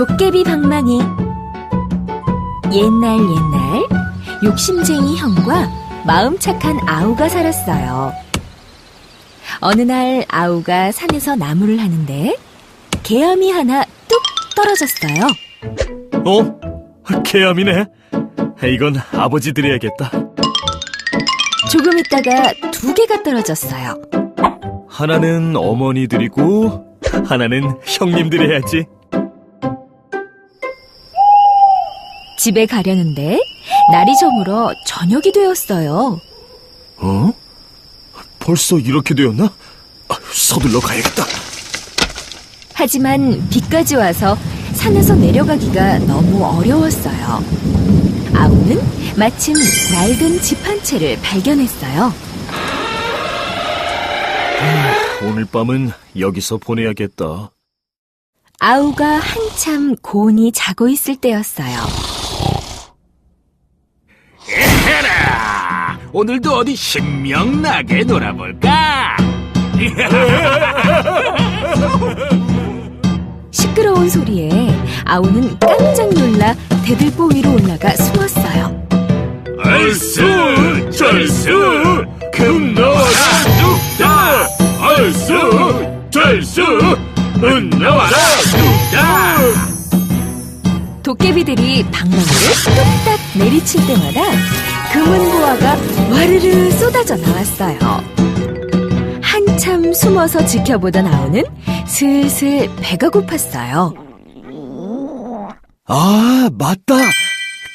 도깨비 방망이. 옛날 욕심쟁이 형과 마음 착한 아우가 살았어요. 어느 날 아우가 산에서 나무를 하는데 개암이 하나 뚝 떨어졌어요. 개암이네. 이건 아버지 드려야겠다. 조금 있다가 2개가 떨어졌어요. 하나는 어머니 드리고 하나는 형님 드려야지. 집에 가려는데 날이 저물어 저녁이 되었어요. 벌써 이렇게 되었나? 서둘러 가야겠다. 하지만 비까지 와서 산에서 내려가기가 너무 어려웠어요. 아우는 마침 낡은 집 한 채를 발견했어요. 오늘 밤은 여기서 보내야겠다. 아우가 한참 고온히 자고 있을 때였어요. 에헤라! 오늘도 어디 신명나게 놀아볼까? 시끄러운 소리에 아우는 깜짝 놀라 대들보 위로 올라가 숨었어요. 얼쑤! 절쑤! 금나와라 뚝딱! 얼쑤! 절쑤! 은나와라 뚝딱! 도깨비들이 방망이를 뚝딱 내리칠 때마다 금은보화가 와르르 쏟아져 나왔어요. 한참 숨어서 지켜보던 아우는 슬슬 배가 고팠어요. 아, 맞다.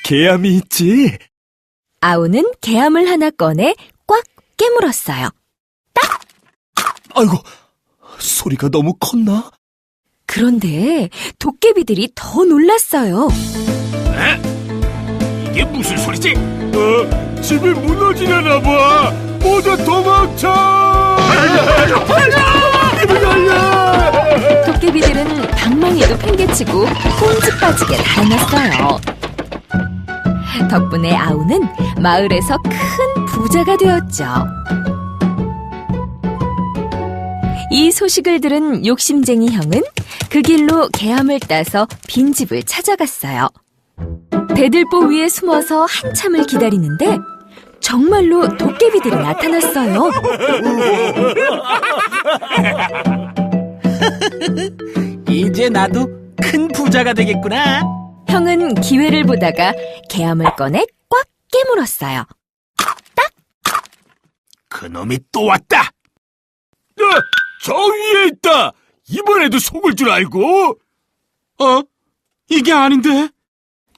개암이 있지. 아우는 개암을 하나 꺼내 꽉 깨물었어요. 아이고, 소리가 너무 컸나? 그런데 도깨비들이 더 놀랐어요. 이게 무슨 소리지? 집이 무너지려나 봐. 모두 도망쳐! 도깨비들은 방망이도 팽개치고 꽁지 빠지게 달아났어요. 덕분에 아우는 마을에서 큰 부자가 되었죠. 이 소식을 들은 욕심쟁이 형은 그 길로 개암을 따서 빈집을 찾아갔어요. 대들보 위에 숨어서 한참을 기다리는데 정말로 도깨비들이 나타났어요. 이제 나도 큰 부자가 되겠구나. 형은 기회를 보다가 개암을 꺼내 꽉 깨물었어요. 그놈이 또 왔다! 저 위에 있다! 이번에도 속을 줄 알고? 이게 아닌데?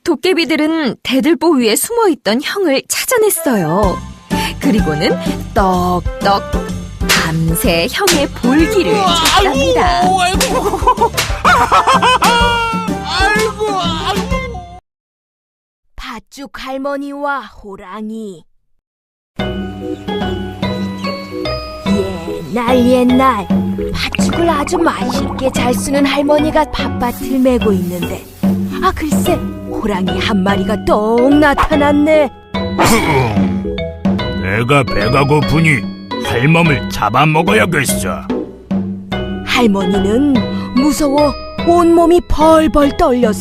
도깨비들은 대들보 위에 숨어있던 형을 찾아냈어요. 그리고는 떡떡 밤새 형의 볼기를 쳤답니다. 아이고. 팥죽 할머니와 호랑이. 옛날 팥죽을 아주 맛있게 잘 쓰는 할머니가 팥밭을 메고 있는데 글쎄 호랑이 한 마리가 똥 나타났네. 내가 배가 고프니 할멈을 잡아먹어야겠어. 할머니는 무서워 온몸이 벌벌 떨렸어.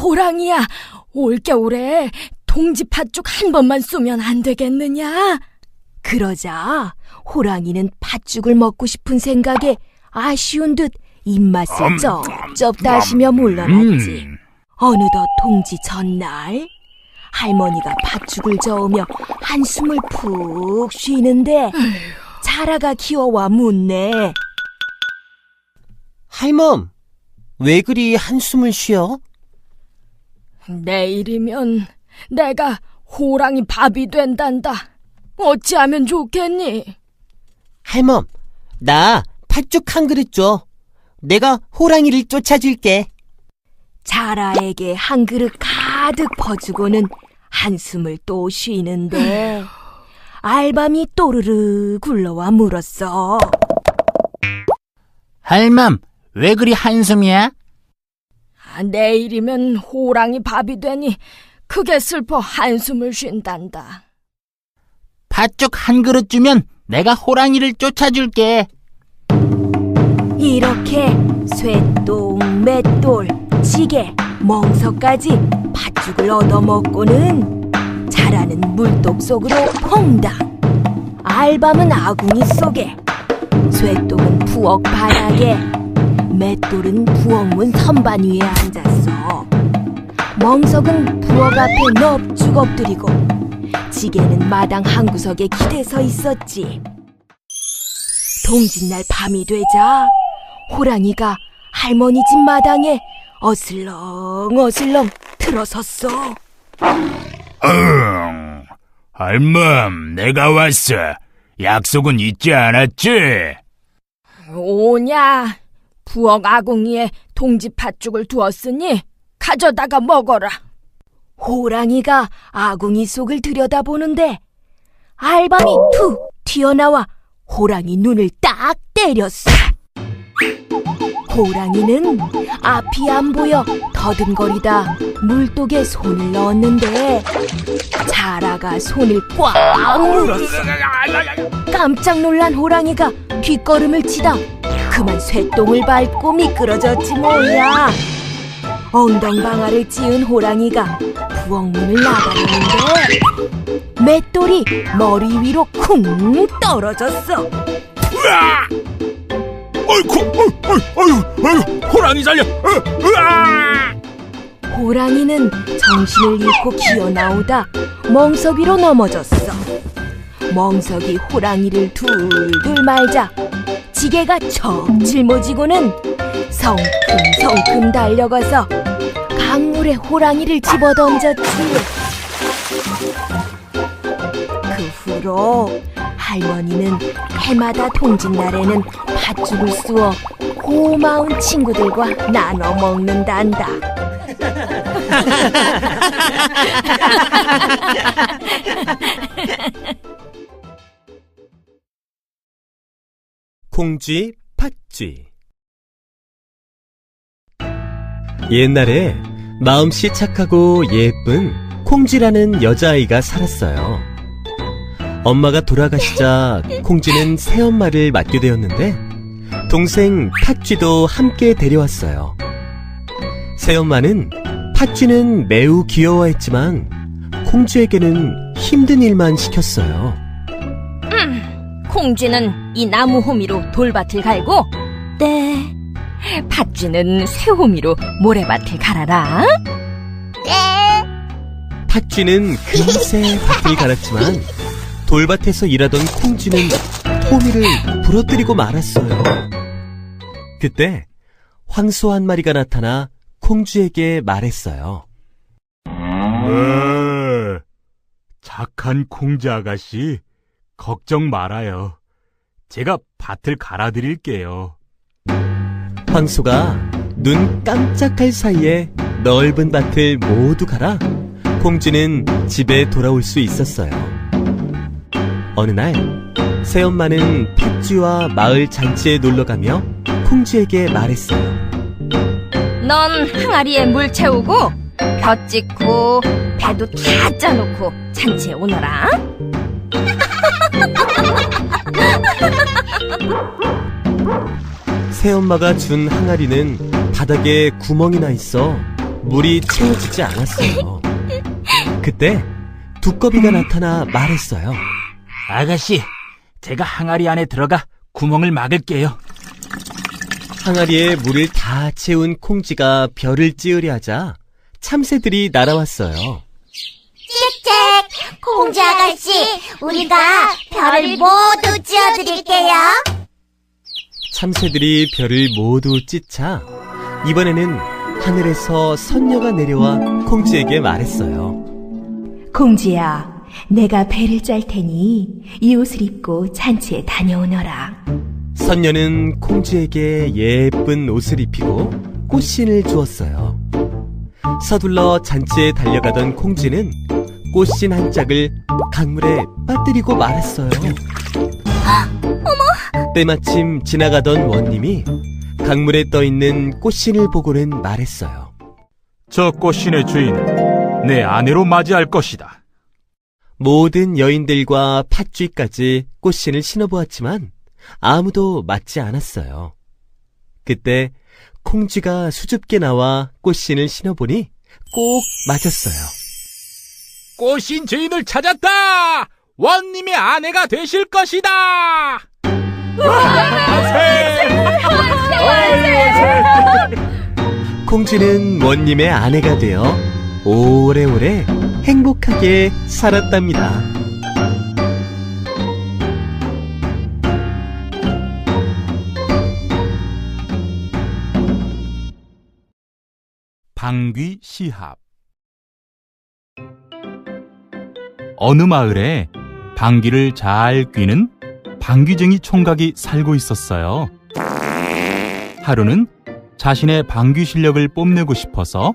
호랑이야, 올겨울에 동지 팥죽 한 번만 쏘면 안 되겠느냐? 그러자 호랑이는 팥죽을 먹고 싶은 생각에 아쉬운 듯 입맛을 쩝쩝 다시며 물러났지. 어느덧 동지 전날 할머니가 팥죽을 저으며 한숨을 푹 쉬는데 자라가 기어와 묻네. 할멈, 왜 그리 한숨을 쉬어? 내일이면 내가 호랑이 밥이 된단다. 어찌하면 좋겠니? 할멈, 나 팥죽 한 그릇 줘. 내가 호랑이를 쫓아줄게. 자라에게 한 그릇 가득 퍼주고는 한숨을 또 쉬는데 알밤이 또르르 굴러와 물었어. 할멈, 왜 그리 한숨이야? 내일이면 호랑이 밥이 되니 크게 슬퍼 한숨을 쉰단다. 팥죽 한 그릇 주면 내가 호랑이를 쫓아줄게. 이렇게 쇠똥, 맷돌, 지게, 멍석까지 팥죽을 얻어먹고는 자라는 물독 속으로 퐁당. 알밤은 아궁이 속에, 쇠똥은 부엌 바닥에, 맷돌은 부엌문 선반 위에 앉았어. 멍석은 부엌 앞에 넙죽 엎드리고, 지게는 마당 한구석에 기대서 있었지. 동짓날 밤이 되자 호랑이가 할머니 집 마당에 어슬렁어슬렁 들어섰어. 할멈, 내가 왔어. 약속은 잊지 않았지? 오냐, 부엌 아궁이에 동지 팥죽을 두었으니 가져다가 먹어라. 호랑이가 아궁이 속을 들여다보는데 알밤이 툭 튀어나와 호랑이 눈을 딱 때렸어. 호랑이는 앞이 안 보여 더듬거리다 물독에 손을 넣었는데 자라가 손을 꽉 물었어. 깜짝 놀란 호랑이가 뒷걸음을 치다 그만 쇠똥을 밟고 미끄러졌지 뭐야. 엉덩방아를 찧은 호랑이가 부엌문을 나가려는데 맷돌이 머리 위로 쿵 떨어졌어. 으아! 어이쿠, 호랑이 살려! 으아! 호랑이는 정신을 잃고 기어나오다 멍석 위로 넘어졌어. 멍석이 호랑이를 둘둘 말자 지게가 척 짊어지고는 성큼성큼 달려가서 강물에 호랑이를 집어던졌지. 그 후로 할머니는 해마다 동짓날에는 팥죽을 쑤어 고마운 친구들과 나눠 먹는단다. 콩쥐, 팥쥐. 옛날에 마음씨 착하고 예쁜 콩쥐라는 여자아이가 살았어요. 엄마가 돌아가시자 콩쥐는 새엄마를 맡게 되었는데 동생 팥쥐도 함께 데려왔어요. 새엄마는 팥쥐는 매우 귀여워했지만 콩쥐에게는 힘든 일만 시켰어요. 콩쥐는 이 나무 호미로 돌밭을 갈고, 네, 팥쥐는 쇠 호미로 모래밭을 갈아라. 팥쥐는 금세 밭을 갈았지만 돌밭에서 일하던 콩쥐는 호미를 부러뜨리고 말았어요. 그때 황소 한 마리가 나타나 콩쥐에게 말했어요. 착한 콩쥐 아가씨, 걱정 말아요. 제가 밭을 갈아드릴게요. 황소가 눈 깜짝할 사이에 넓은 밭을 모두 갈아 콩쥐는 집에 돌아올 수 있었어요. 어느 날 새엄마는 팥쥐와 마을 잔치에 놀러가며 콩쥐에게 말했어요. 넌 항아리에 물 채우고 벼 찍고 배도 다 짜놓고 잔치에 오너라. 새엄마가 준 항아리는 바닥에 구멍이 나 있어 물이 채워지지 않았어요. 그때 두꺼비가 나타나 말했어요. 아가씨, 제가 항아리 안에 들어가 구멍을 막을게요. 항아리에 물을 다 채운 콩쥐가 벼를 찌으려 하자 참새들이 날아왔어요. 짹짹, 콩쥐 아가씨, 우리가 별을 모두 찧어드릴게요. 참새들이 별을 모두 찢자 이번에는 하늘에서 선녀가 내려와 콩쥐에게 말했어요. 콩쥐야, 내가 배를 짤 테니 이 옷을 입고 잔치에 다녀오너라. 선녀는 콩쥐에게 예쁜 옷을 입히고 꽃신을 주었어요. 서둘러 잔치에 달려가던 콩쥐는 꽃신 한 짝을 강물에 빠뜨리고 말았어요. 때마침 지나가던 원님이 강물에 떠있는 꽃신을 보고는 말했어요. 저 꽃신의 주인은 내 아내로 맞이할 것이다. 모든 여인들과 팥쥐까지 꽃신을 신어보았지만 아무도 맞지 않았어요. 그때 콩쥐가 수줍게 나와 꽃신을 신어보니 꼭 맞았어요. 꽃신 주인을 찾았다! 원님의 아내가 되실 것이다! 콩쥐는 원님의 아내가 되어 오래오래 행복하게 살았답니다. 방귀 시합. 어느 마을에 방귀를 잘 뀌는 방귀쟁이 총각이 살고 있었어요. 하루는 자신의 방귀 실력을 뽐내고 싶어서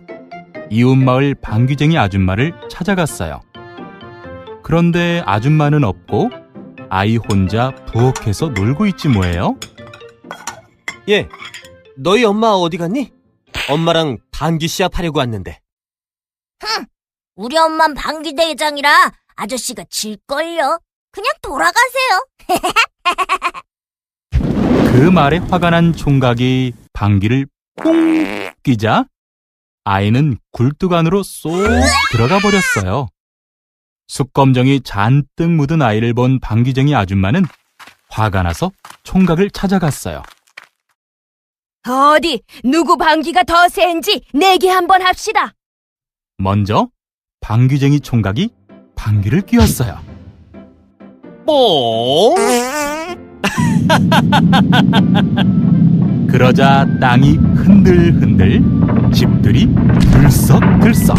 이웃마을 방귀쟁이 아줌마를 찾아갔어요. 그런데 아줌마는 없고 아이 혼자 부엌에서 놀고 있지 뭐예요? 예, 너희 엄마 어디 갔니? 엄마랑 방귀 시합하려고 왔는데. 우리 엄만 방귀 대장이라 아저씨가 질걸요. 그냥 돌아가세요. 그 말에 화가 난 총각이 방귀를 뿡 끼자 아이는 굴뚝 안으로 쏙 들어가 버렸어요. 숯검정이 잔뜩 묻은 아이를 본 방귀쟁이 아줌마는 화가 나서 총각을 찾아갔어요. 어디 누구 방귀가 더 센지 내기 한번 합시다. 먼저 방귀쟁이 총각이 방귀를 뀌었어요. 뽕! 그러자 땅이 흔들흔들, 집들이 들썩들썩.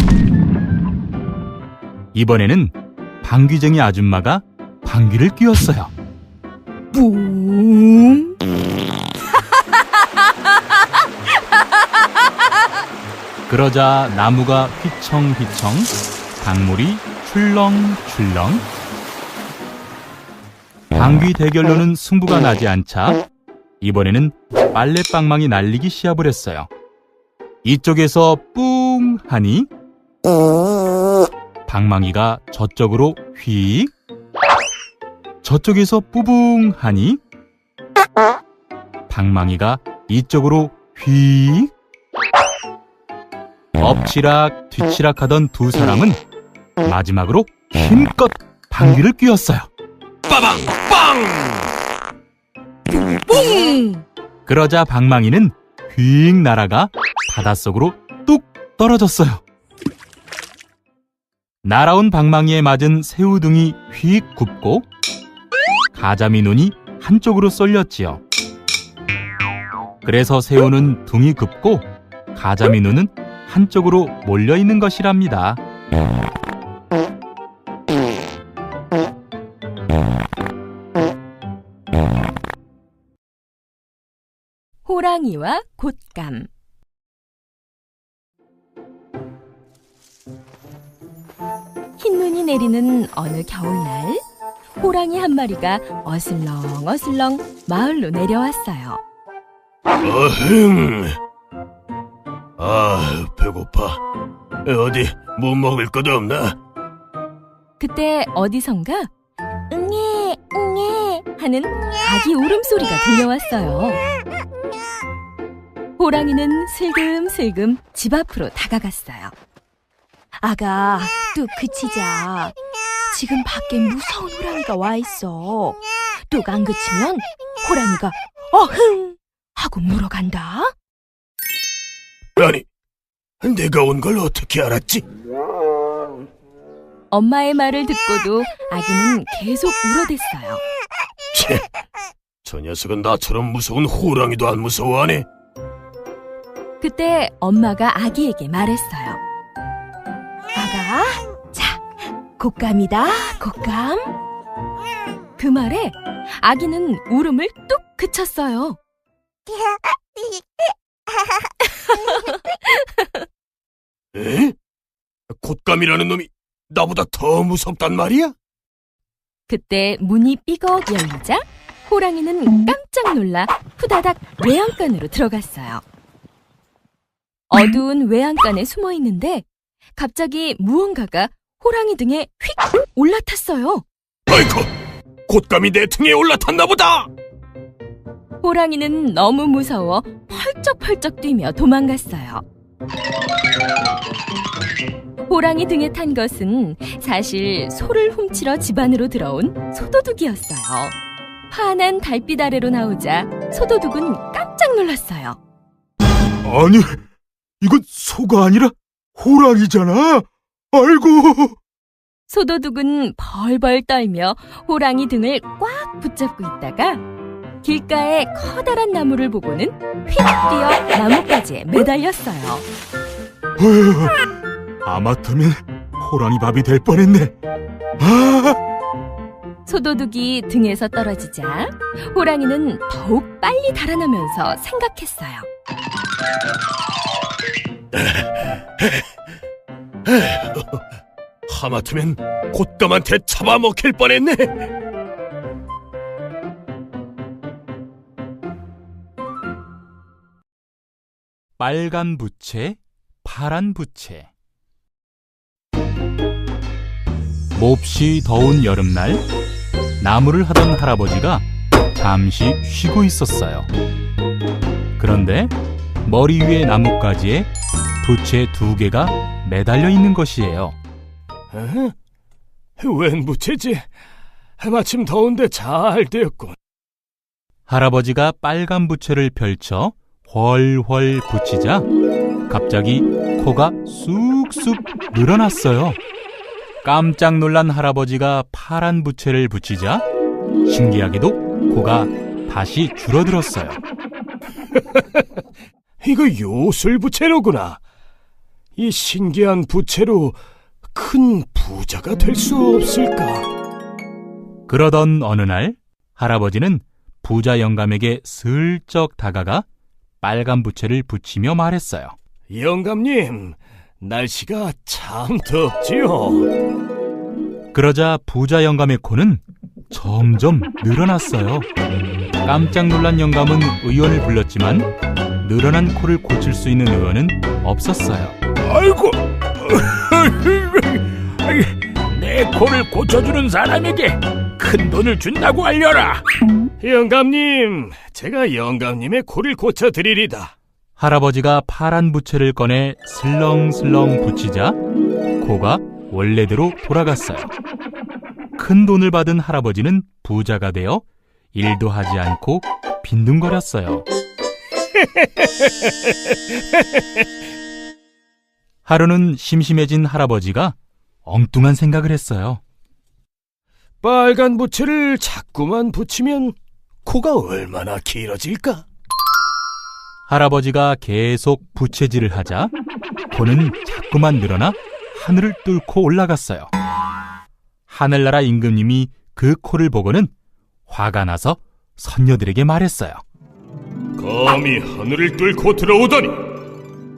이번에는 방귀쟁이 아줌마가 방귀를 뀌었어요. 뿡. 그러자 나무가 휘청휘청, 강물이 출렁출렁. 방귀 대결로는 승부가 나지 않자 이번에는 빨래방망이 날리기 시합을 했어요. 이쪽에서 뿡 하니 방망이가 저쪽으로 휙, 저쪽에서 뿌붕 하니 방망이가 이쪽으로 휙. 엎치락 뒤치락 하던 두 사람은 마지막으로 힘껏 방귀를 뀌었어요. 빠방! 빵! 뿡. 그러자 방망이는 휙 날아가 바닷속으로 뚝 떨어졌어요. 날아온 방망이에 맞은 새우등이 휙 굽고 가자미 눈이 한쪽으로 쏠렸지요. 그래서 새우는 둥이 굽고 가자미 눈은 한쪽으로 몰려있는 것이랍니다. 호랑이와 곶감. 흰눈이 내리는 어느 겨울날, 호랑이 한 마리가 어슬렁어슬렁 마을로 내려왔어요. 어흥! 아, 배고파. 어디 뭐 먹을 것 없나? 그때 어디선가 응애, 응애. 하는 아기 울음소리가 들려왔어요. 호랑이는 슬금슬금 집 앞으로 다가갔어요. 아가, 뚝 그치자. 지금 밖에 무서운 호랑이가 와 있어. 뚝 안 그치면 호랑이가 어흥 하고 물어간다. 아니, 내가 온 걸 어떻게 알았지? 엄마의 말을 듣고도 아기는 계속 울어댔어요. 채, 저 녀석은 나처럼 무서운 호랑이도 안 무서워하네. 그때 엄마가 아기에게 말했어요. 아가, 자, 곶감이다, 곶감. 그 말에 아기는 울음을 뚝 그쳤어요. 에? 곶감이라는 놈이 나보다 더 무섭단 말이야? 그때 문이 삐걱 열리자 호랑이는 깜짝 놀라 후다닥 외양간으로 들어갔어요. 어두운 외양간에 숨어 있는데 갑자기 무언가가 호랑이 등에 휙 올라탔어요. 아이고, 곶감이 내 등에 올라탔나 보다! 호랑이는 너무 무서워 펄쩍펄쩍 뛰며 도망갔어요. 호랑이 등에 탄 것은 사실 소를 훔치러 집 안으로 들어온 소도둑이었어요. 환한 달빛 아래로 나오자 소도둑은 깜짝 놀랐어요. 아니, 이건 소가 아니라 호랑이잖아. 아이고. 소도둑은 벌벌 떨며 호랑이 등을 꽉 붙잡고 있다가 길가에 커다란 나무를 보고는 휙 뛰어 나뭇가지에 매달렸어요. 아마터면 호랑이 밥이 될 뻔했네. 아! 소도둑이 등에서 떨어지자 호랑이는 더욱 빨리 달아나면서 생각했어요. 하마터면 곶감한테 잡아먹힐 뻔했네. 빨간 부채, 파란 부채. 몹시 더운 여름날, 나무를 하던 할아버지가 잠시 쉬고 있었어요. 그런데 머리 위에 나뭇가지에 부채 2개가 매달려 있는 것이에요. 웬 부채지? 마침 더운데 잘 되었군. 할아버지가 빨간 부채를 펼쳐 훨훨 붙이자 갑자기 코가 쑥쑥 늘어났어요. 깜짝 놀란 할아버지가 파란 부채를 붙이자 신기하게도 코가 다시 줄어들었어요. 이거 요술 부채로구나. 이 신기한 부채로 큰 부자가 될 수 없을까? 그러던 어느 날 할아버지는 부자 영감에게 슬쩍 다가가 빨간 부채를 붙이며 말했어요. 영감님, 날씨가 참 덥지요. 그러자 부자 영감의 코는 점점 늘어났어요. 깜짝 놀란 영감은 의원을 불렀지만 늘어난 코를 고칠 수 있는 의원은 없었어요. 아이고, 내 코를 고쳐주는 사람에게 큰 돈을 준다고 알려라. 영감님, 제가 영감님의 코를 고쳐드리리다. 할아버지가 파란 부채를 꺼내 슬렁슬렁 붙이자 코가 원래대로 돌아갔어요. 큰 돈을 받은 할아버지는 부자가 되어 일도 하지 않고 빈둥거렸어요. 하루는 심심해진 할아버지가 엉뚱한 생각을 했어요. 빨간 부채를 자꾸만 붙이면 코가 얼마나 길어질까? 할아버지가 계속 부채질을 하자 코는 자꾸만 늘어나 하늘을 뚫고 올라갔어요. 하늘나라 임금님이 그 코를 보고는 화가 나서 선녀들에게 말했어요. 감히 하늘을 뚫고 들어오다니!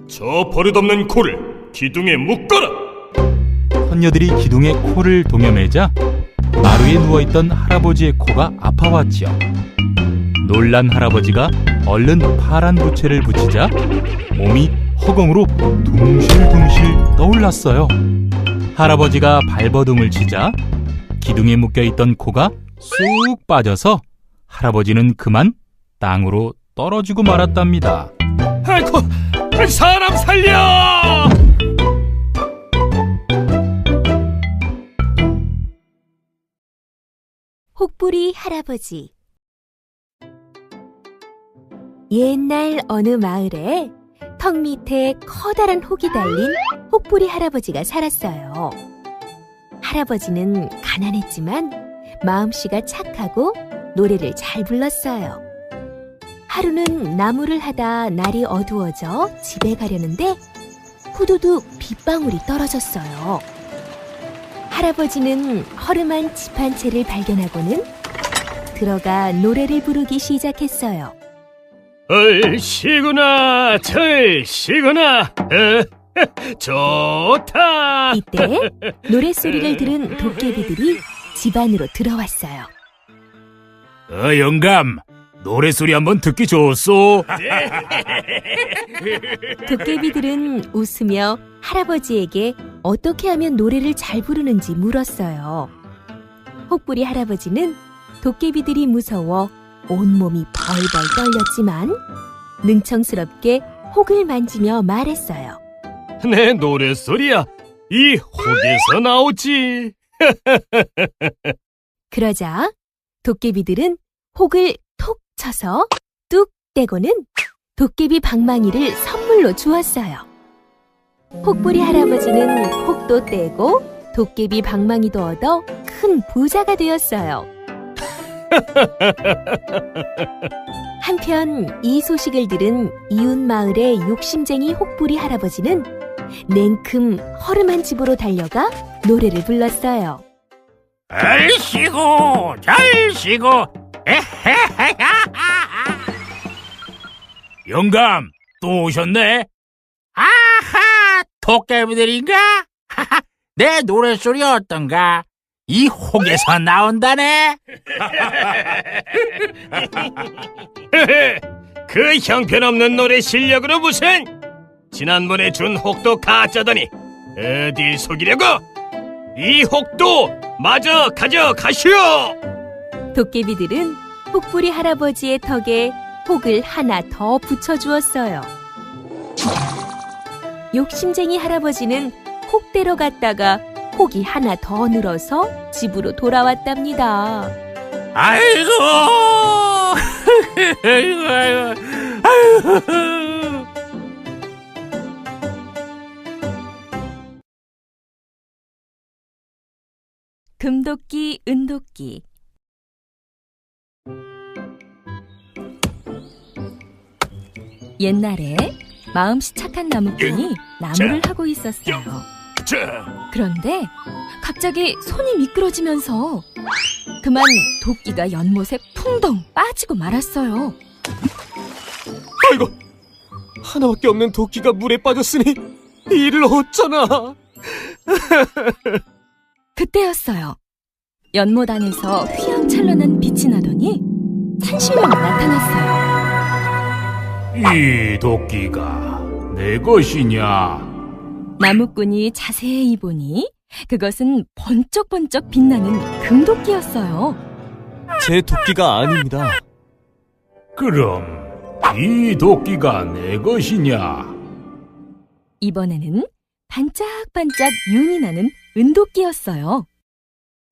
저 버릇없는 코를 기둥에 묶어라! 선녀들이 기둥에 코를 동여매자 마루에 누워있던 할아버지의 코가 아파왔지요. 놀란 할아버지가 얼른 파란 부채를 붙이자 몸이 허공으로 둥실둥실 떠올랐어요. 할아버지가 발버둥을 치자 기둥에 묶여있던 코가 쑥 빠져서 할아버지는 그만 땅으로 떨어지고 말았답니다. 아이고, 사람 살려! 혹부리 할아버지. 옛날 어느 마을에 턱 밑에 커다란 혹이 달린 혹부리 할아버지가 살았어요. 할아버지는 가난했지만 마음씨가 착하고 노래를 잘 불렀어요. 하루는 나무를 하다 날이 어두워져 집에 가려는데 후두둑 빗방울이 떨어졌어요. 할아버지는 허름한 집 한 채를 발견하고는 들어가 노래를 부르기 시작했어요. 얼씨구나, 절씨구나, 좋다. 이때 노랫소리를 들은 도깨비들이 집 안으로 들어왔어요. 영감, 노래소리 한번 듣기 좋소. 도깨비들은 웃으며 할아버지에게 어떻게 하면 노래를 잘 부르는지 물었어요. 혹부리 할아버지는 도깨비들이 무서워 온몸이 벌벌 떨렸지만 능청스럽게 혹을 만지며 말했어요. 내 노랫소리야 이 혹에서 나오지. 그러자 도깨비들은 혹을 톡 쳐서 뚝 떼고는 도깨비 방망이를 선물로 주었어요. 혹부리 할아버지는 혹도 떼고 도깨비 방망이도 얻어 큰 부자가 되었어요. 한편 이 소식을 들은 이웃 마을의 욕심쟁이 혹부리 할아버지는 냉큼 허름한 집으로 달려가 노래를 불렀어요. 잘 쉬고 잘 쉬고 영감 또 오셨네. 아하, 도깨비들인가? 내 노랫소리 어떤가? 이 혹에서 나온다네. 그 형편없는 노래 실력으로 무슨? 지난번에 준 혹도 가짜더니 어딜 속이려고? 이 혹도 마저 가져가시오. 도깨비들은 혹부리 할아버지의 턱에 혹을 하나 더 붙여주었어요. 욕심쟁이 할아버지는 혹대로 갔다가 혹이 하나 더 늘어서 집으로 돌아왔답니다. 아이고, 아이고. 금도끼, 은도끼. 옛날에 마음씨 착한 나무꾼이 나무를 하고 있었어요. 그런데 갑자기 손이 미끄러지면서 그만 도끼가 연못에 풍덩 빠지고 말았어요. 아이고, 하나밖에 없는 도끼가 물에 빠졌으니 이를 어쩌나. 그때였어요. 연못 안에서 휘황찬란한 빛이 나더니 산신령이 나타났어요. 이 도끼가 내 것이냐? 나무꾼이 자세히 보니 그것은 번쩍번쩍 빛나는 금도끼였어요. 제 도끼가 아닙니다. 그럼 이 도끼가 내 것이냐? 이번에는 반짝반짝 윤이 나는 은도끼였어요.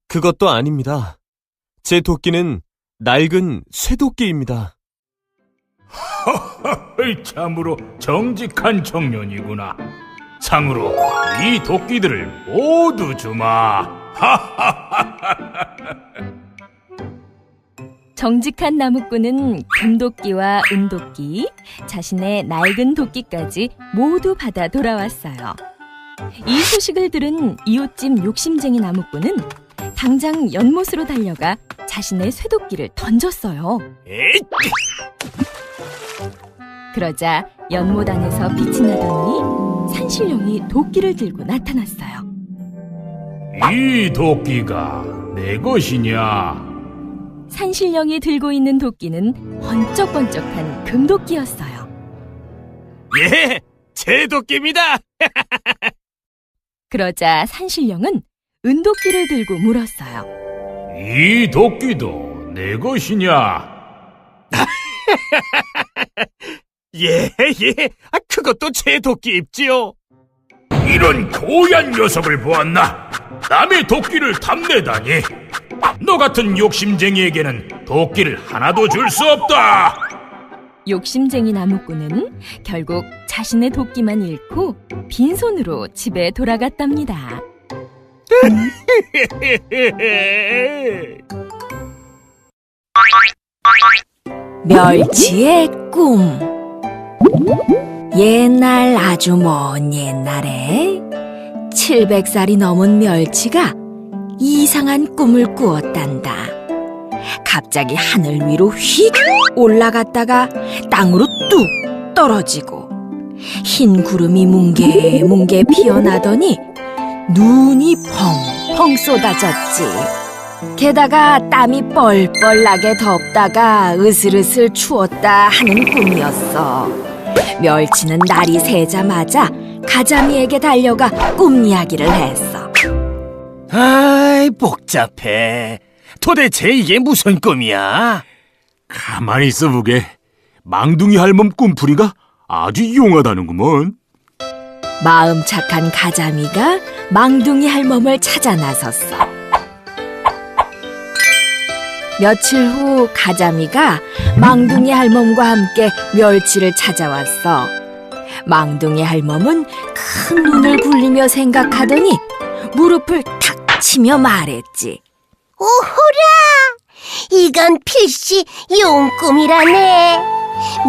그것도 아닙니다. 제 도끼는 낡은 쇠도끼입니다. 참으로 정직한 청년이구나. 상으로 이 도끼들을 모두 주마. 정직한 나무꾼은 금도끼와 은도끼, 자신의 낡은 도끼까지 모두 받아 돌아왔어요. 이 소식을 들은 이웃집 욕심쟁이 나무꾼은 당장 연못으로 달려가 자신의 쇠도끼를 던졌어요. 그러자 연못 안에서 빛이 나더니 산신령이 도끼를 들고 나타났어요. 이 도끼가 내 것이냐? 산신령이 들고 있는 도끼는 번쩍번쩍한 금도끼였어요. 예, 제 도끼입니다. 그러자 산신령은 은도끼를 들고 물었어요. 이 도끼도 내 것이냐? 예, 그것도 제 도끼 입지요. 이런 고얀 녀석을 보았나? 남의 도끼를 탐내다니. 너 같은 욕심쟁이에게는 도끼를 하나도 줄 수 없다. 욕심쟁이 나무꾼은 결국 자신의 도끼만 잃고 빈손으로 집에 돌아갔답니다. 멸치의 꿈. 옛날 아주 먼 옛날에 700살이 넘은 멸치가 이상한 꿈을 꾸었단다. 갑자기 하늘 위로 휙 올라갔다가 땅으로 뚝 떨어지고 흰 구름이 뭉게뭉게 피어나더니 눈이 펑펑 쏟아졌지. 게다가 땀이 뻘뻘 나게 덥다가 으슬으슬 추웠다 하는 꿈이었어. 멸치는 날이 새자마자 가자미에게 달려가 꿈 이야기를 했어. 아이, 복잡해. 도대체 이게 무슨 꿈이야? 가만히 있어 보게. 망둥이 할멈 꿈풀이가 아주 용하다는구먼. 마음 착한 가자미가 망둥이 할멈을 찾아 나섰어. 며칠 후 가자미가 망둥이 할멈과 함께 멸치를 찾아왔어. 망둥이 할멈은 큰 눈을 굴리며 생각하더니 무릎을 탁 치며 말했지. 오호라! 이건 필시 용 꿈이라네.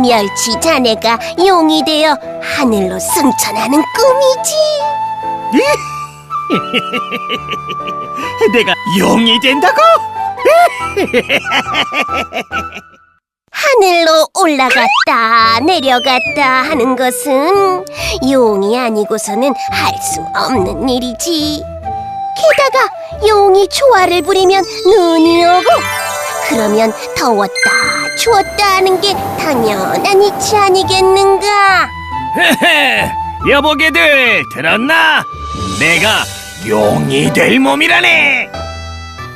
멸치 자네가 용이 되어 하늘로 승천하는 꿈이지. 내가 용이 된다고? 하늘로 올라갔다 내려갔다 하는 것은 용이 아니고서는 할 수 없는 일이지. 게다가 용이 조화를 부리면 눈이 오고, 그러면 더웠다 추웠다 하는 게 당연한 이치 아니겠는가? 여보게들 들었나? 내가 용이 될 몸이라네.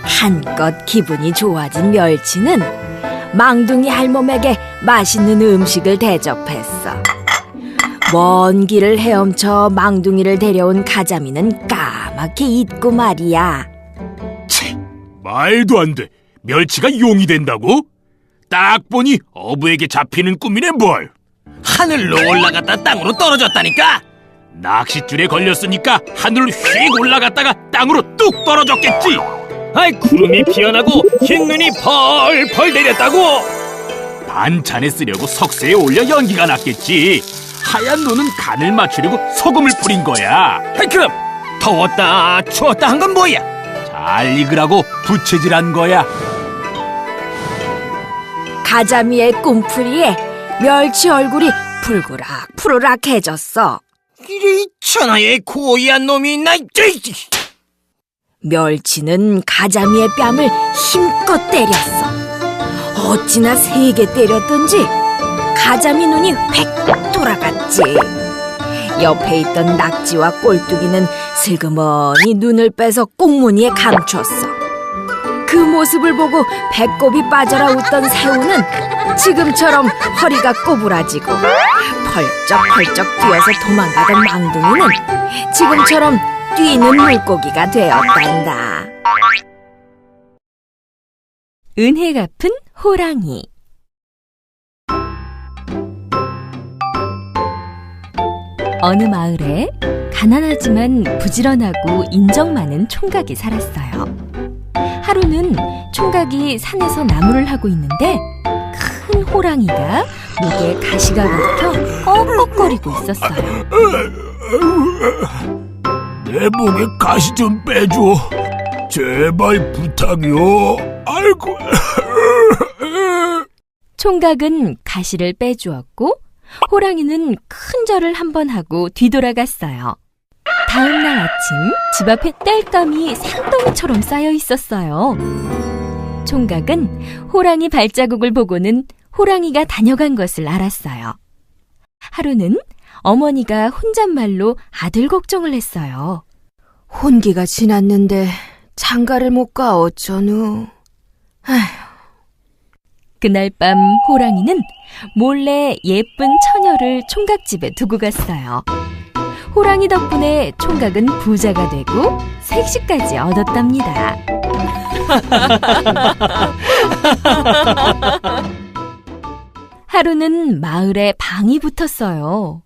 한껏 기분이 좋아진 멸치는 망둥이 할멈에게 맛있는 음식을 대접했어. 먼 길을 헤엄쳐 망둥이를 데려온 가자미는 까맣게 잊고 말이야. 말도 안 돼. 멸치가 용이 된다고? 딱 보니 어부에게 잡히는 꿈이네 뭘. 하늘로 올라갔다 땅으로 떨어졌다니까. 낚싯줄에 걸렸으니까 하늘로 휙 올라갔다가 땅으로 뚝 떨어졌겠지. 아이, 구름이 피어나고 흰 눈이 펄펄 내렸다고. 반찬에 쓰려고 석쇠에 올려 연기가 났겠지. 하얀 눈은 간을 맞추려고 소금을 뿌린 거야. 아이, 그럼 더웠다 추웠다 한 건 뭐야? 잘 익으라고 부채질한 거야. 가자미의 꿈풀이에 멸치 얼굴이 푸르락해졌어. 이리 천하의 고이한 놈이 있나? 멸치는 가자미의 뺨을 힘껏 때렸어. 어찌나 세게 때렸던지 가자미 눈이 획 돌아갔지. 옆에 있던 낙지와 꼴뚜기는 슬그머니 눈을 빼서 꽁무니에 감췄어. 그 모습을 보고 배꼽이 빠져라 웃던 새우는 지금처럼 허리가 꼬부라지고, 펄쩍펄쩍 뛰어서 도망가던 망둥이는 지금처럼 뛰는 물고기가 되었단다. 은혜 갚은 호랑이. 어느 마을에 가난하지만 부지런하고 인정 많은 총각이 살았어요. 하루는 총각이 산에서 나무를 하고 있는데 큰 호랑이가 목에 가시가 박혀 꺽꺽거리고 있었어요. 내 목에 가시 좀 빼줘. 제발 부탁이요. 아이고. 총각은 가시를 빼주었고 호랑이는 큰 절을 한번 하고 뒤돌아갔어요. 다음 날 아침 집 앞에 땔감이 산더미처럼 쌓여 있었어요. 총각은 호랑이 발자국을 보고는 호랑이가 다녀간 것을 알았어요. 하루는 어머니가 혼잣말로 아들 걱정을 했어요. 혼기가 지났는데 장가를 못 가 어쩌누. 그날 밤 호랑이는 몰래 예쁜 처녀를 총각집에 두고 갔어요. 호랑이 덕분에 총각은 부자가 되고 색시까지 얻었답니다. 하루는 마을에 방이 붙었어요.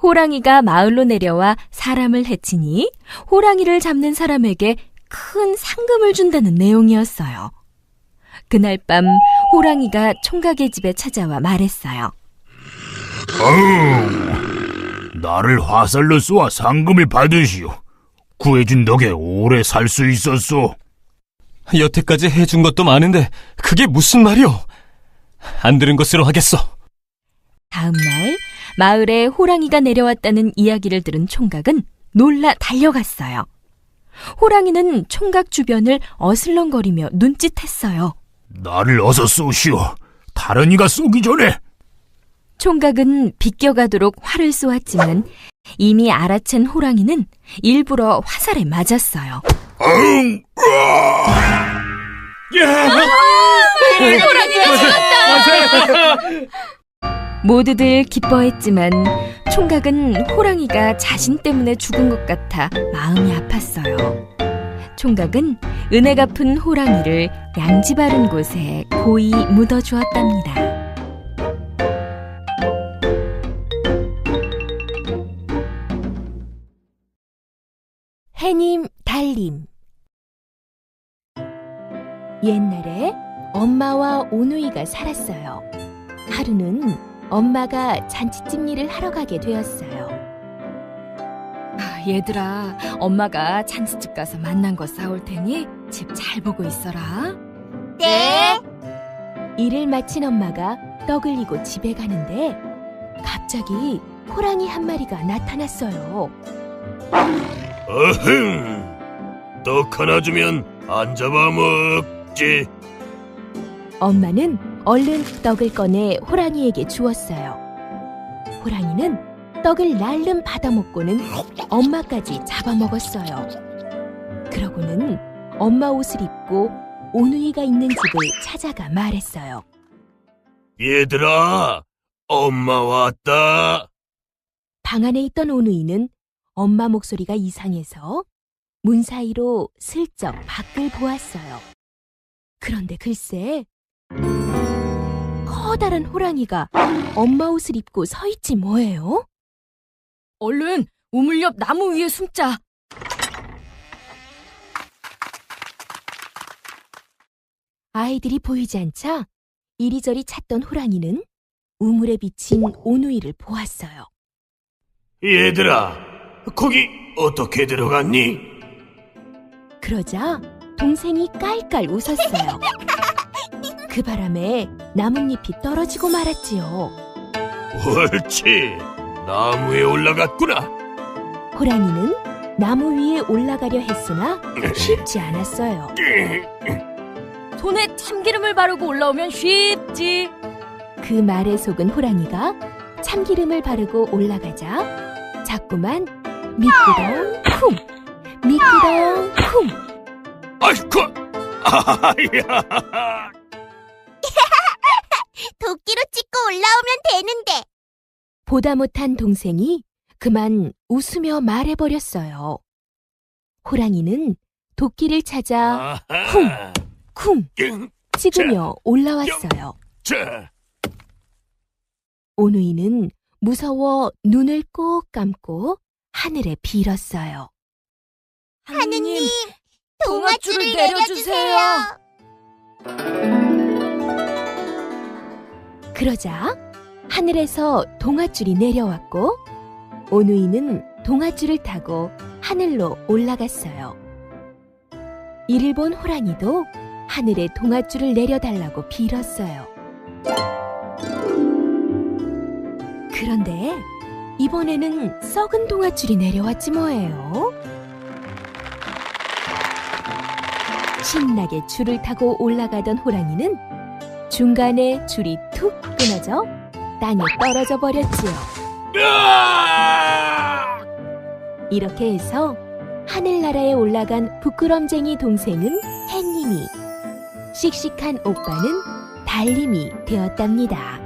호랑이가 마을로 내려와 사람을 해치니 호랑이를 잡는 사람에게 큰 상금을 준다는 내용이었어요. 그날 밤 호랑이가 총각의 집에 찾아와 말했어요. 나를 화살로 쏘아 상금을 받으시오. 구해준 덕에 오래 살 수 있었소. 여태까지 해준 것도 많은데 그게 무슨 말이오? 안 들은 것으로 하겠어. 다음 날 마을에 호랑이가 내려왔다는 이야기를 들은 총각은 놀라 달려갔어요. 호랑이는 총각 주변을 어슬렁거리며 눈짓했어요. 나를 어서 쏘시오. 다른 이가 쏘기 전에. 총각은 비껴가도록 활을 쏘았지만 이미 알아챈 호랑이는 일부러 화살에 맞았어요. 호랑이가 죽었다! 모두들 기뻐했지만 총각은 호랑이가 자신 때문에 죽은 것 같아 마음이 아팠어요. 총각은 은혜 갚은 호랑이를 양지 바른 곳에 고이 묻어주었답니다. 해님 달님. 옛날에 엄마와 오누이가 살았어요. 하루는 엄마가 잔치집 일을 하러 가게 되었어요. 얘들아, 엄마가 잔치집 가서 만난 거 싸올 테니 집 잘 보고 있어라. 네. 일을 마친 엄마가 떡을 이고 집에 가는데 갑자기 호랑이 한 마리가 나타났어요. 어흥, 떡 하나 주면 안 잡아먹지. 엄마는 얼른 떡을 꺼내 호랑이에게 주었어요. 호랑이는 떡을 날름 받아먹고는 엄마까지 잡아먹었어요. 그러고는 엄마 옷을 입고 오누이가 있는 집을 찾아가 말했어요. 얘들아, 엄마 왔다. 방 안에 있던 오누이는 엄마 목소리가 이상해서 문 사이로 슬쩍 밖을 보았어요. 그런데 글쎄, 커다란 호랑이가 엄마 옷을 입고 서 있지 뭐예요? 얼른 우물 옆 나무 위에 숨자. 아이들이 보이지 않자 이리저리 찾던 호랑이는 우물에 비친 오누이를 보았어요. 얘들아, 거기 어떻게 들어갔니? 그러자 동생이 깔깔 웃었어요. 그 바람에 나뭇잎이 떨어지고 말았지요. 옳지, 나무에 올라갔구나. 호랑이는 나무 위에 올라가려 했으나 쉽지 않았어요. 손에 참기름을 바르고 올라오면 쉽지. 그 말에 속은 호랑이가 참기름을 바르고 올라가자 자꾸만 미끄덩 쿵, 미끄덩 쿵. 아이쿠, 아야. 도끼로 찍고 올라오면 되는데. 보다 못한 동생이 그만 웃으며 말해버렸어요. 호랑이는 도끼를 찾아 쿵 찍으며 올라왔어요. 오누이는 무서워 눈을 꼭 감고 하늘에 빌었어요. 하느님, 동아줄을 내려주세요. 그러자 하늘에서 동아줄이 내려왔고 오누이는 동아줄을 타고 하늘로 올라갔어요. 이를 본 호랑이도 하늘에 동아줄을 내려달라고 빌었어요. 그런데 이번에는 썩은 동아줄이 내려왔지 뭐예요. 신나게 줄을 타고 올라가던 호랑이는 중간에 줄이 툭 끊어져 땅에 떨어져 버렸지요. 이렇게 해서 하늘나라에 올라간 부끄럼쟁이 동생은 햇님이, 씩씩한 오빠는 달님이 되었답니다.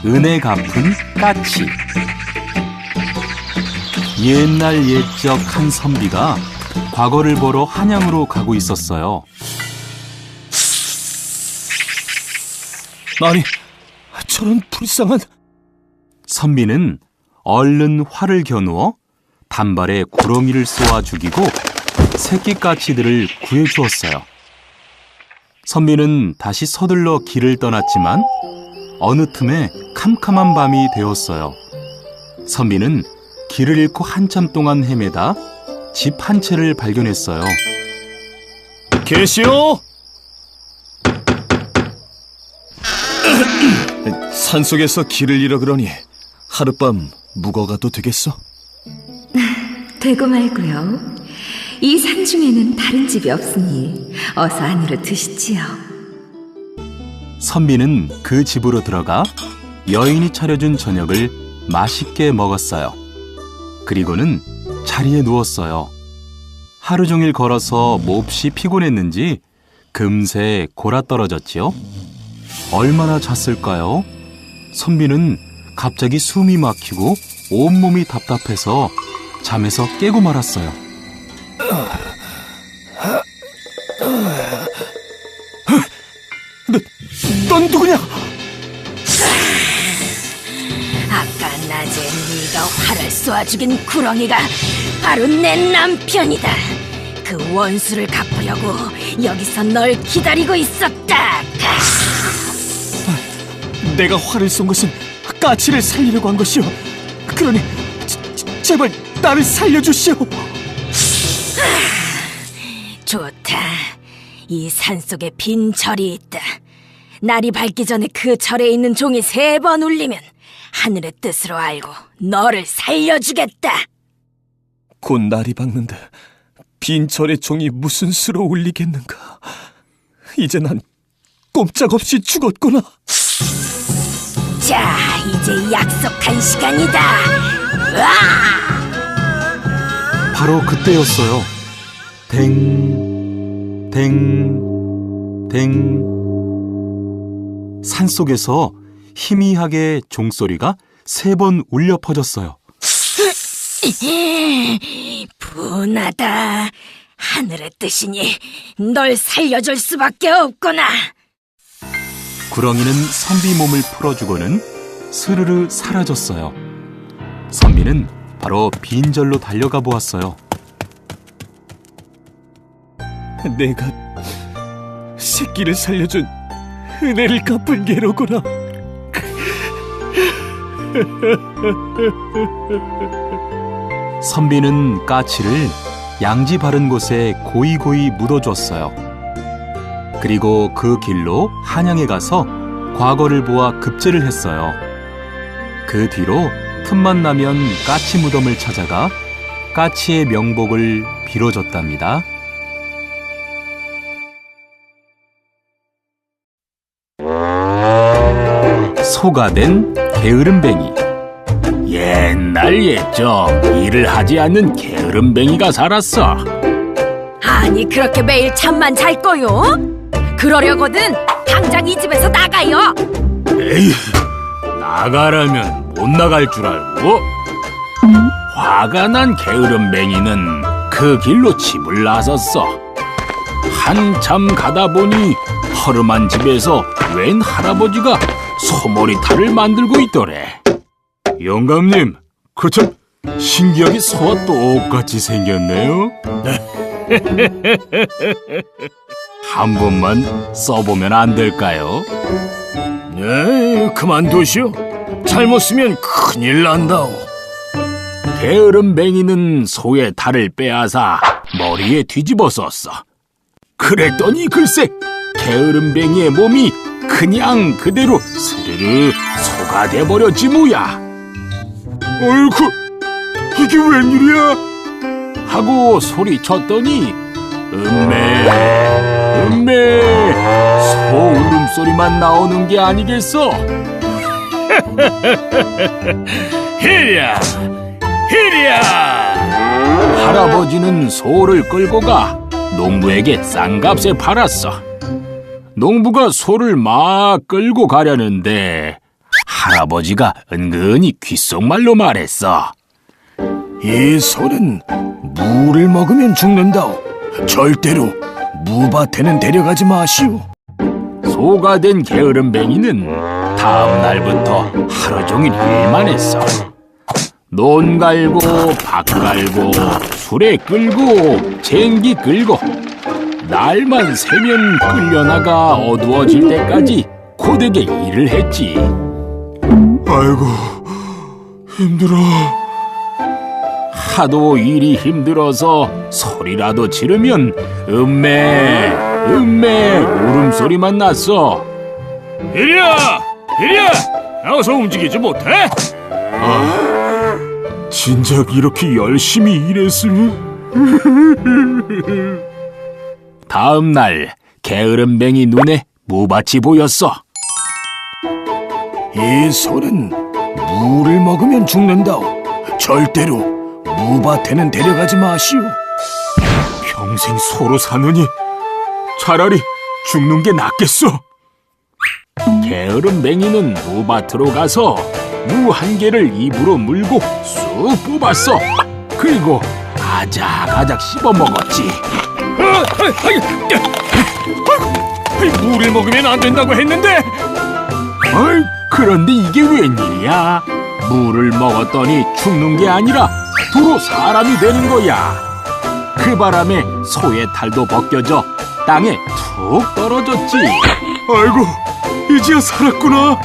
은혜 갚은 까치. 옛날 옛적 한 선비가 과거를 보러 한양으로 가고 있었어요. 아니, 저런 불쌍한... 선비는 얼른 활을 겨누어 단발에 구렁이를 쏘아 죽이고 새끼 까치들을 구해주었어요. 선비는 다시 서둘러 길을 떠났지만 어느 틈에 캄캄한 밤이 되었어요. 선비는 길을 잃고 한참 동안 헤매다 집 한 채를 발견했어요. 계시오? 산속에서 길을 잃어 그러니 하룻밤 묵어가도 되겠어? 되고 말고요. 이 산중에는 다른 집이 없으니 어서 안으로 드시지요. 선비는 그 집으로 들어가 여인이 차려준 저녁을 맛있게 먹었어요. 그리고는 자리에 누웠어요. 하루 종일 걸어서 몹시 피곤했는지 금세 골아떨어졌지요. 얼마나 잤을까요? 선비는 갑자기 숨이 막히고 온몸이 답답해서 잠에서 깨고 말았어요. 넌 누구냐? 아까 낮에 네가 활을 쏘아 죽인 구렁이가 바로 내 남편이다. 그 원수를 갚으려고 여기서 널 기다리고 있었다. 내가 활을 쏜 것은 까치를 살리려고 한 것이오. 그러니 제발 나를 살려주시오. 좋다. 이 산속에 빈 절이 있다. 날이 밝기 전에 그 절에 있는 종이 3번 울리면 하늘의 뜻으로 알고 너를 살려주겠다. 곧 날이 밝는데 빈 절의 종이 무슨 수로 울리겠는가. 이제 난 꼼짝없이 죽었구나. 자, 이제 약속한 시간이다. 으아! 바로 그때였어요. 댕, 댕, 댕. 산속에서 희미하게 종소리가 3번 울려 퍼졌어요. 분하다. 하늘의 뜻이니 널 살려줄 수밖에 없구나. 구렁이는 선비 몸을 풀어주고는 스르르 사라졌어요. 선비는 바로 빈절로 달려가 보았어요. 내가 새끼를 살려준 은혜를 갚은 게로구나. 선비는 까치를 양지 바른 곳에 고이고이 묻어줬어요. 그리고 그 길로 한양에 가서 과거를 보아 급제를 했어요. 그 뒤로 틈만 나면 까치 무덤을 찾아가 까치의 명복을 빌어줬답니다. 소가 된 게으름뱅이. 옛날 옛적 일을 하지 않는 게으름뱅이가 살았어. 아니, 그렇게 매일 잠만 잘 거요? 그러려거든 당장 이 집에서 나가요. 에이, 나가라면 못 나갈 줄 알고? 화가 난 게으름뱅이는 그 길로 집을 나섰어. 한참 가다 보니 허름한 집에서 웬 할아버지가 소머리탈을 만들고 있더래. 영감님, 그 참 신기하게 소와 똑같이 생겼네요. 한 번만 써보면 안 될까요? 네, 그만두시오. 잘못 쓰면 큰일 난다오. 게으름뱅이는 소의 탈을 빼앗아 머리에 뒤집어 썼어. 그랬더니 글쎄 게으름뱅이의 몸이 그냥 그대로 스르르 소가 돼버렸지 뭐야. 어이구, 이게 웬일이야? 하고 소리쳤더니 음메 음메 소 울음소리만 나오는 게 아니겠어. 히랴 히랴. 할아버지는 소를 끌고 가 농부에게 싼 값에 팔았어. 농부가 소를 막 끌고 가려는데 할아버지가 은근히 귓속말로 말했어. 이 소는 무를 먹으면 죽는다오. 절대로 무밭에는 데려가지 마시오. 소가 된 게으름뱅이는 다음 날부터 하루 종일 일만 했어. 논 갈고 밭 갈고 수레 끌고 쟁기 끌고 날만 새면 끌려나가 어두워질 때까지 고되게 일을 했지. 아이고, 힘들어. 하도 일이 힘들어서 소리라도 지르면 음메 음메 울음소리만 났어. 이리야 이리야, 어서 움직이지 못해? 진작 이렇게 열심히 일했으면. 다음 날 게으름뱅이 눈에 무밭이 보였어. 이 소는 무를 먹으면 죽는다오. 절대로 무밭에는 데려가지 마시오. 평생 소로 사느니 차라리 죽는 게 낫겠어. 게으른 맹이는 무밭으로 가서 무 한 개를 입으로 물고 쑥 뽑았어. 그리고 아작아작 씹어 먹었지. 물을 먹으면 안 된다고 했는데. 그런데 이게 웬일이야? 물을 먹었더니 죽는 게 아니라 도로 사람이 되는 거야. 그 바람에 소의 탈도 벗겨져 땅에 툭 떨어졌지. 아이고, 이제야 살았구나.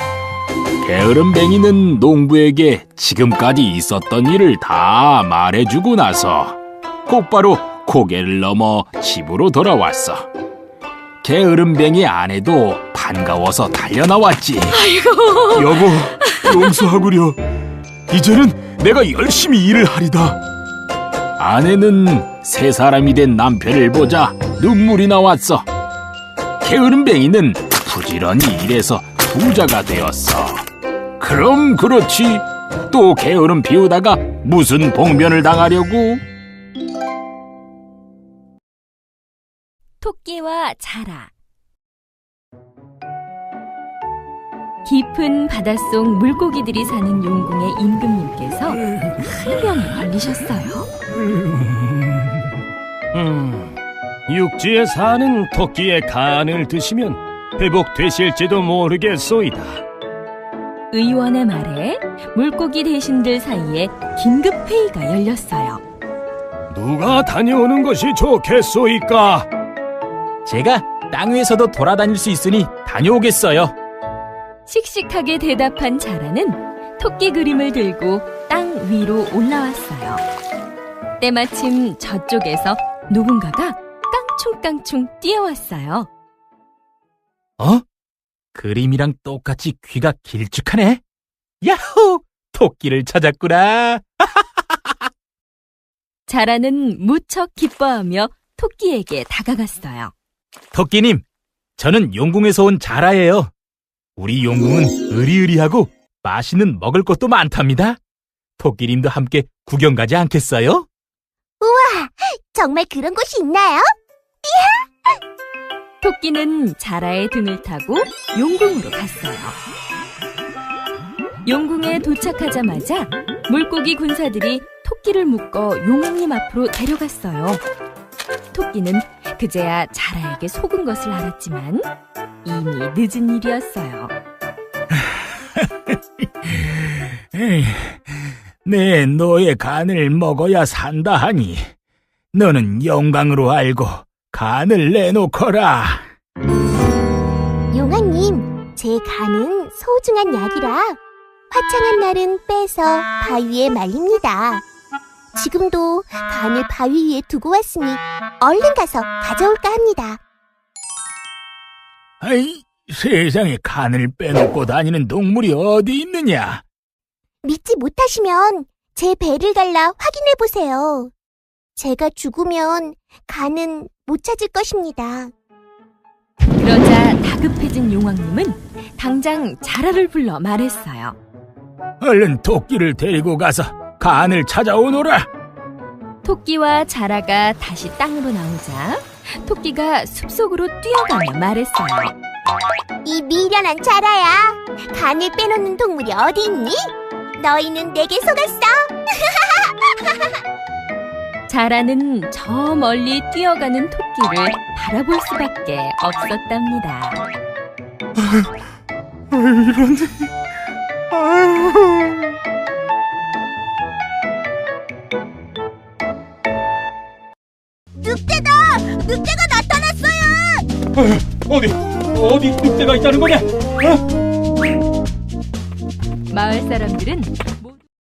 게으른 뱅이는 농부에게 지금까지 있었던 일을 다 말해주고 나서 곧바로 고개를 넘어 집으로 돌아왔어. 게으른 뱅이 아내도 반가워서 달려나왔지. 아이고. 여보, 용서하구려. 이제는 내가 열심히 일을 하리다. 아내는 새 사람이 된 남편을 보자 눈물이 나왔어. 게으른 뱅이는 부지런히 일해서 부자가 되었어. 그럼 그렇지. 또 게으름 피우다가 무슨 봉변을 당하려고? 토끼와 자라. 깊은 바닷속 물고기들이 사는 용궁의 임금님께서 큰 병에 걸리셨어요. 육지에 사는 토끼의 간을 드시면 회복되실지도 모르겠소이다. 의원의 말에 물고기 대신들 사이에 긴급 회의가 열렸어요. 누가 다녀오는 것이 좋겠소이까? 제가 땅 위에서도 돌아다닐 수 있으니 다녀오겠어요. 씩씩하게 대답한 자라는 토끼 그림을 들고 땅 위로 올라왔어요. 때마침 저쪽에서 누군가가 깡충깡충 뛰어왔어요. 그림이랑 똑같이 귀가 길쭉하네. 야호! 토끼를 찾았구나. 자라는 무척 기뻐하며 토끼에게 다가갔어요. 토끼님, 저는 용궁에서 온 자라예요. 우리 용궁은 으리으리하고 맛있는 먹을 것도 많답니다. 토끼님도 함께 구경 가지 않겠어요? 우와, 정말 그런 곳이 있나요? 토끼는 자라의 등을 타고 용궁으로 갔어요. 용궁에 도착하자마자 물고기 군사들이 토끼를 묶어 용왕님 앞으로 데려갔어요. 토끼는 그제야 자라에게 속은 것을 알았지만 이미 늦은 일이었어요. 내 너의 간을 먹어야 산다 하니 너는 영광으로 알고 간을 내놓거라. 용왕님, 제 간은 소중한 약이라 화창한 날은 빼서 바위에 말립니다. 지금도 간을 바위 위에 두고 왔으니 얼른 가서 가져올까 합니다. 아이, 세상에 간을 빼놓고 다니는 동물이 어디 있느냐? 믿지 못하시면 제 배를 갈라 확인해 보세요. 제가 죽으면 간은 못 찾을 것입니다. 그러자 다급해진 용왕님은 당장 자라를 불러 말했어요. 얼른 토끼를 데리고 가서 간을 찾아오너라. 토끼와 자라가 다시 땅으로 나오자 토끼가 숲속으로 뛰어가며 말했어요. 이 미련한 자라야, 간을 빼놓는 동물이 어디 있니? 너희는 내게 속았어. 자라는 저 멀리 뛰어가는 토끼를 바라볼 수밖에 없었답니다. 늑대다! 늑대가 나타났어요! 어디 늑대가 있다는 거냐? 마을 사람들은